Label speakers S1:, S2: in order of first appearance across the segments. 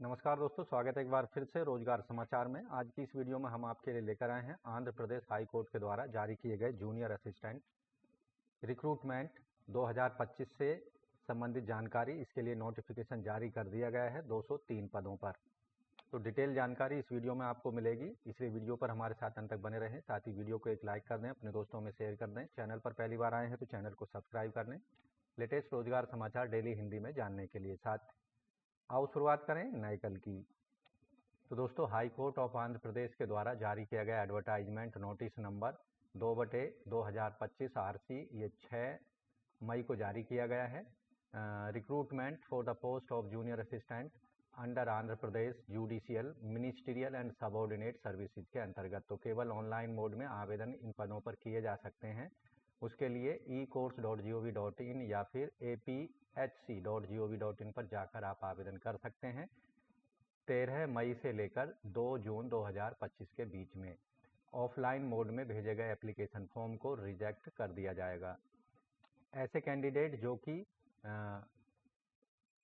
S1: नमस्कार दोस्तों, स्वागत है एक बार फिर से रोजगार समाचार में। आज की इस वीडियो में हम आपके लिए लेकर आए हैं आंध्र प्रदेश हाई कोर्ट के द्वारा जारी किए गए जूनियर असिस्टेंट रिक्रूटमेंट 2025 से संबंधित जानकारी। इसके लिए नोटिफिकेशन जारी कर दिया गया है 203 पदों पर। तो डिटेल जानकारी इस वीडियो में आपको मिलेगी, इसलिए वीडियो पर हमारे साथ अंत तक बने रहें। साथ ही वीडियो को एक लाइक कर दें, अपने दोस्तों में शेयर कर दें। चैनल पर पहली बार आए हैं तो चैनल को सब्सक्राइब कर लें लेटेस्ट रोजगार समाचार डेली हिंदी में जानने के लिए। साथ आओ शुरुआत करें नए कल की। तो दोस्तों, high court of Andhra Pradesh के द्वारा जारी किया गया एडवर्टाइजमेंट नोटिस नंबर 2/2025 RC ये 6 मई को जारी किया गया है। Recruitment for the post of junior assistant under Andhra Pradesh judicial ministerial and subordinate services के अंतर्गत। तो केवल ऑनलाइन मोड में आवेदन इन पदों पर किए जा सकते हैं। उसके लिए ecourse.gov.in या फिर apHC.gov.in पर जाकर आप आवेदन कर सकते हैं 13 मई से लेकर 2 जून 2025 के बीच में। ऑफलाइन मोड में भेजे गए एप्लीकेशन फॉर्म को रिजेक्ट कर दिया जाएगा। ऐसे कैंडिडेट जो कि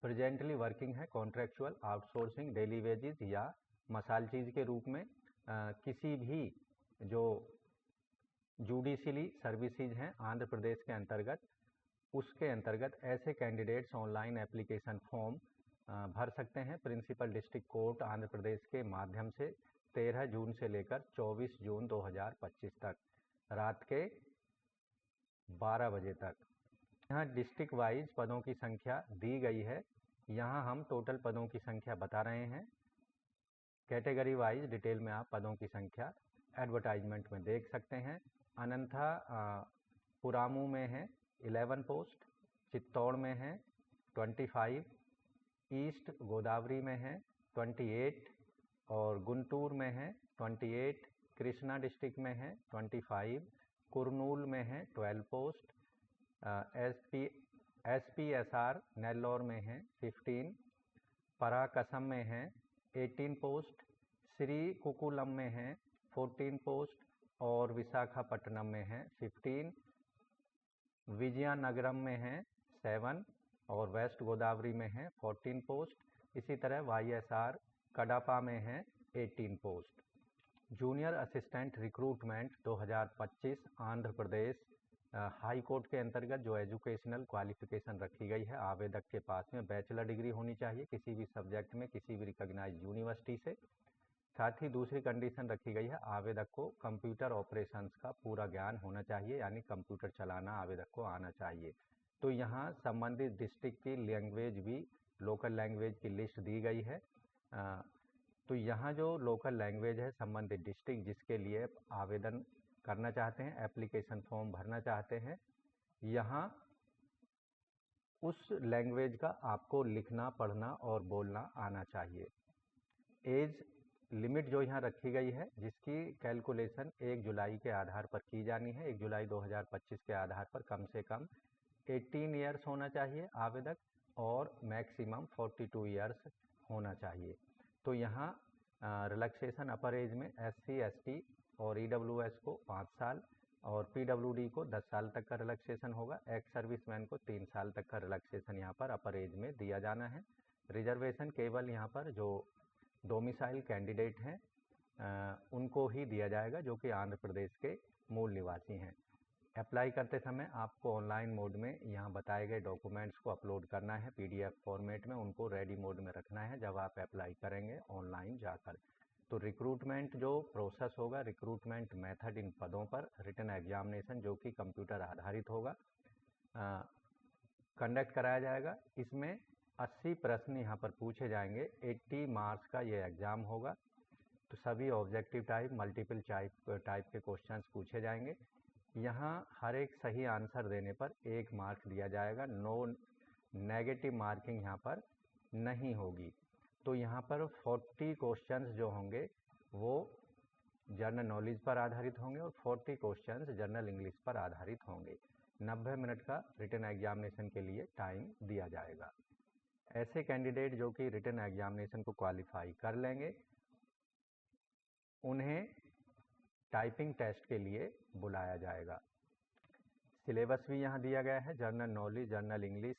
S1: प्रेजेंटली वर्किंग है कॉन्ट्रेक्चुअल, आउटसोर्सिंग, डेली वेजेस या मसाल चीज़ के रूप में किसी भी जो जुडिशली सर्विसेज हैं आंध्र प्रदेश के अंतर्गत, उसके अंतर्गत ऐसे कैंडिडेट्स ऑनलाइन एप्लीकेशन फॉर्म भर सकते हैं principal district court Andhra Pradesh के माध्यम से 13 जून से लेकर 24 जून 2025 तक रात के 12 बजे तक। यहाँ डिस्ट्रिक्ट वाइज पदों की संख्या दी गई है। यहाँ हम टोटल पदों की संख्या बता रहे हैं। कैटेगरी वाइज डिटेल में आप पदों की संख्या एडवर्टाइजमेंट में देख सकते हैं। अनंथा पुरामू में है 11 पोस्ट, चित्तौड़ में है 25, ईस्ट गोदावरी में है 28 और गुंटूर में है 28, कृष्णा डिस्ट्रिक्ट में है 25, कुरनूल में है 12 पोस्ट, SPSR नेल्लौर में है 15, पराकसम में है 18 पोस्ट, श्री कुकुलम में है 14 पोस्ट और विशाखापट्टनम में है 15, विजयनगरम में है 7 और वेस्ट गोदावरी में है 14 पोस्ट। इसी तरह YSR कडापा में है 18 post. Junior assistant recruitment 2025 Andhra Pradesh high court के अंतर्गत जो एजुकेशनल क्वालिफिकेशन रखी गई है, आवेदक के पास में बैचलर डिग्री होनी चाहिए किसी भी सब्जेक्ट में किसी भी रिकॉग्नाइज्ड यूनिवर्सिटी से। साथ ही दूसरी कंडीशन रखी गई है, आवेदक को कंप्यूटर ऑपरेशंस का पूरा ज्ञान होना चाहिए, यानी कंप्यूटर चलाना आवेदक को आना चाहिए। तो यहाँ संबंधित डिस्ट्रिक्ट की लैंग्वेज भी लोकल लैंग्वेज की लिस्ट दी गई है। तो यहाँ जो लोकल लैंग्वेज है संबंधित डिस्ट्रिक्ट जिसके लिए आवेदन करना चाहते हैं, एप्लीकेशन फॉर्म भरना चाहते हैं, यहाँ उस लैंग्वेज का आपको लिखना पढ़ना और बोलना आना चाहिए। एज लिमिट जो यहाँ रखी गई है जिसकी कैलकुलेशन 1 जुलाई के आधार पर की जानी है। 1 जुलाई 2025 के आधार पर कम से कम 18 ईयर्स होना चाहिए आवेदक और मैक्सिमम 42 ईयर्स होना चाहिए। तो यहाँ रिलैक्सेशन अपर एज में SC ST और EWS को 5 साल और PWD को 10 साल तक का रिलैक्सेशन होगा। एक्स सर्विसमैन को 3 साल तक का रिलैक्सेशन यहाँ पर अपर एज में दिया जाना है। रिजर्वेशन केवल यहाँ पर जो डोमिसाइल कैंडिडेट हैं उनको ही दिया जाएगा जो कि आंध्र प्रदेश के मूल निवासी हैं। अप्लाई करते समय आपको ऑनलाइन मोड में यहाँ बताए गए डॉक्यूमेंट्स को अपलोड करना है PDF फॉर्मेट में, उनको रेडी मोड में रखना है जब आप अप्लाई करेंगे ऑनलाइन जाकर। तो रिक्रूटमेंट जो प्रोसेस होगा, रिक्रूटमेंट मेथड इन पदों पर रिटन एग्जामिनेशन जो कि कंप्यूटर आधारित होगा कंडक्ट कराया जाएगा। इसमें 80 प्रश्न यहाँ पर पूछे जाएंगे। 80 मार्क्स का ये एग्ज़ाम होगा। तो सभी ऑब्जेक्टिव टाइप मल्टीपल टाइप के क्वेश्चंस पूछे जाएंगे। यहाँ हर एक सही आंसर देने पर 1 मार्क दिया जाएगा। नो नेगेटिव मार्किंग यहाँ पर नहीं होगी। तो यहाँ पर 40 क्वेश्चंस जो होंगे वो जनरल नॉलेज पर आधारित होंगे और 40 क्वेश्चंस जनरल इंग्लिश पर आधारित होंगे। 90 मिनट का रिटन एग्जामिनेशन के लिए टाइम दिया जाएगा। ऐसे कैंडिडेट जो कि रिटन एग्जामिनेशन को क्वालिफाई कर लेंगे उन्हें टाइपिंग टेस्ट के लिए बुलाया जाएगा। सिलेबस भी यहाँ दिया गया है, जनरल नॉलेज, जनरल इंग्लिश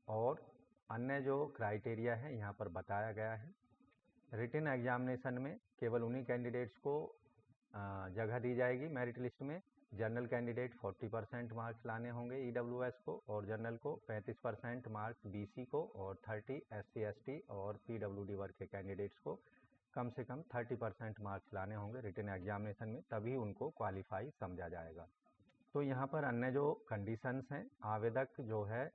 S1: और अन्य जो क्राइटेरिया है यहाँ पर बताया गया है। रिटन एग्जामिनेशन में केवल उन्हीं कैंडिडेट्स को जगह दी जाएगी मेरिट लिस्ट में। जनरल कैंडिडेट 40% मार्क्स लाने होंगे EWS को, और जनरल को 35% मार्क्स, BC को और 30 SC ST और PWD वर्ग के कैंडिडेट्स को कम से कम 30% मार्क्स लाने होंगे रिटन एग्जामिनेशन में, तभी उनको क्वालिफाई समझा जाएगा। तो यहाँ पर अन्य जो कंडीशंस हैं, आवेदक जो है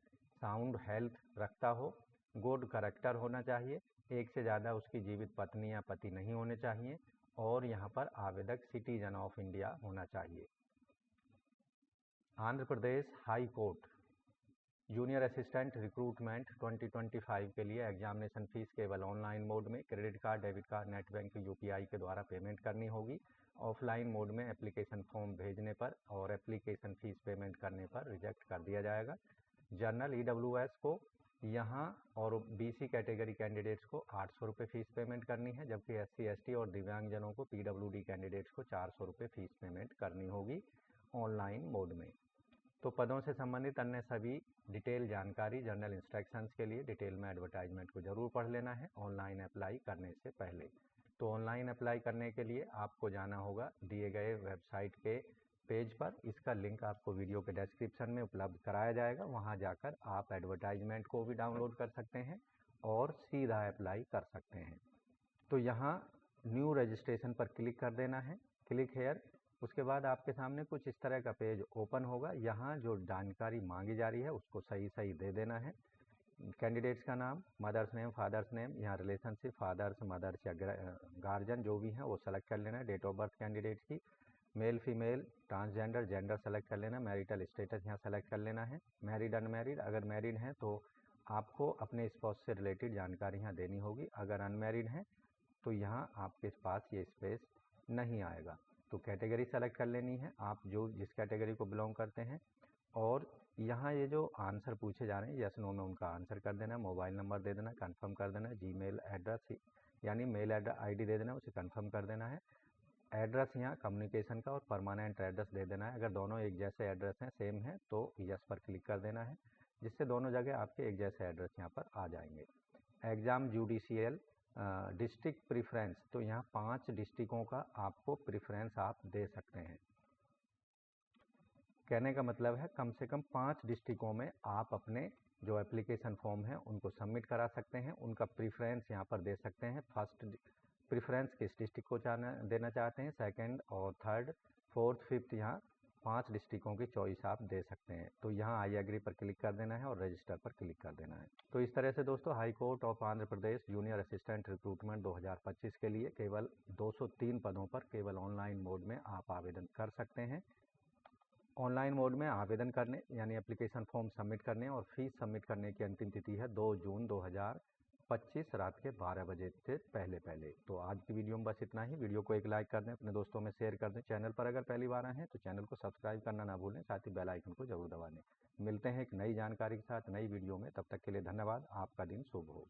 S1: साउंड हेल्थ रखता हो, गुड कैरेक्टर होना चाहिए, एक से ज़्यादा उसकी जीवित पत्नी या पति नहीं होने चाहिए, और यहाँ पर आवेदक सिटीजन ऑफ इंडिया होना चाहिए। Andhra Pradesh high court junior assistant recruitment 2025 के लिए एग्जामिनेशन फीस केवल ऑनलाइन मोड में credit card, debit card, net bank, UPI के द्वारा पेमेंट करनी होगी। ऑफलाइन मोड में एप्लीकेशन फॉर्म भेजने पर और एप्लीकेशन फीस पेमेंट करने पर रिजेक्ट कर दिया जाएगा। जनरल EWS को यहाँ और BC कैटेगरी कैंडिडेट्स को 800 रुपये फीस पेमेंट करनी है, जबकि SC ST और दिव्यांगजनों को PWD कैंडिडेट्स को 400 रुपये फीस पेमेंट करनी होगी ऑनलाइन मोड में। तो पदों से संबंधित अन्य सभी डिटेल जानकारी जनरल इंस्ट्रक्शंस के लिए डिटेल में एडवर्टाइजमेंट को जरूर पढ़ लेना है ऑनलाइन अप्लाई करने से पहले। तो ऑनलाइन अप्लाई करने के लिए आपको जाना होगा दिए गए वेबसाइट के पेज पर। इसका लिंक आपको वीडियो के डिस्क्रिप्शन में उपलब्ध कराया जाएगा, वहां जाकर आप एडवर्टाइजमेंट को भी डाउनलोड कर सकते हैं और सीधा अप्लाई कर सकते हैं। तो यहाँ न्यू रजिस्ट्रेशन पर क्लिक कर देना है, क्लिक हेयर। उसके बाद आपके सामने कुछ इस तरह का पेज ओपन होगा। यहाँ जो जानकारी मांगी जा रही है उसको सही सही दे देना है। कैंडिडेट्स का नाम, मदर्स नेम, फादर्स नेम, यहाँ रिलेशनशिप फादर्स मदर्स या गार्जियन जो भी हैं वो सेलेक्ट कर लेना है। डेट ऑफ बर्थ कैंडिडेट्स की, male female transgender gender select कर लेना। मैरिटल स्टेटस यहाँ सेलेक्ट कर लेना है। मैरिड अनमैरिड, अगर मैरिड हैं तो आपको अपने स्पाउस से रिलेटेड जानकारी यहाँ देनी होगी। अगर अनमैरिड हैं तो यहाँ आपके पास ये स्पेस नहीं आएगा। तो कैटेगरी सेलेक्ट कर लेनी है, आप जो जिस कैटेगरी को बिलोंग करते हैं। और यहाँ ये जो आंसर पूछे जा रहे हैं यस नो में उनका आंसर कर देना है। मोबाइल नंबर दे देना, कंफर्म कर देना है। जीमेल एड्रेस यानी मेल ID दे देना है, उसे कंफर्म कर देना है। एड्रेस यहाँ कम्युनिकेशन का और परमानेंट एड्रेस दे देना है। अगर दोनों एक जैसे एड्रेस हैं, सेम है, तो यस पर क्लिक कर देना है, जिससे दोनों जगह आपके एक जैसे एड्रेस यहाँ पर आ जाएंगे। एग्ज़ाम जुडिशियल डिस्ट्रिक्ट प्रेफरेंस, तो यहाँ 5 डिस्ट्रिक्टों का आपको प्रेफरेंस आप दे सकते हैं। कहने का मतलब है कम से कम 5 डिस्ट्रिक्टों में आप अपने जो एप्लीकेशन फॉर्म है उनको सबमिट करा सकते हैं, उनका प्रेफरेंस यहाँ पर दे सकते हैं। फर्स्ट प्रेफरेंस किस डिस्ट्रिक्ट को देना चाहते हैं, सेकंड और थर्ड, फोर्थ, फिफ्थ, यहाँ 5 डिस्ट्रिक्टों की चॉइस आप दे सकते हैं। तो यहाँ आई एग्री पर क्लिक कर देना है और रजिस्टर पर क्लिक कर देना है। तो इस तरह से दोस्तों high court of Andhra Pradesh junior assistant recruitment 2025 के लिए केवल 203 पदों पर केवल ऑनलाइन मोड में आप आवेदन कर सकते हैं। ऑनलाइन मोड में आवेदन करने यानी एप्लीकेशन फॉर्म सबमिट करने और फीस सबमिट करने की अंतिम तिथि है 2 जून 2025 रात के 12 बजे से पहले। तो आज की वीडियो में बस इतना ही। वीडियो को एक लाइक कर दें, अपने दोस्तों में शेयर कर दें। चैनल पर अगर पहली बार आए हैं तो चैनल को सब्सक्राइब करना ना भूलें, साथ ही बेल आइकन को जरूर दबा दें। मिलते हैं एक नई जानकारी के साथ नई वीडियो में, तब तक के लिए धन्यवाद। आपका दिन शुभ हो।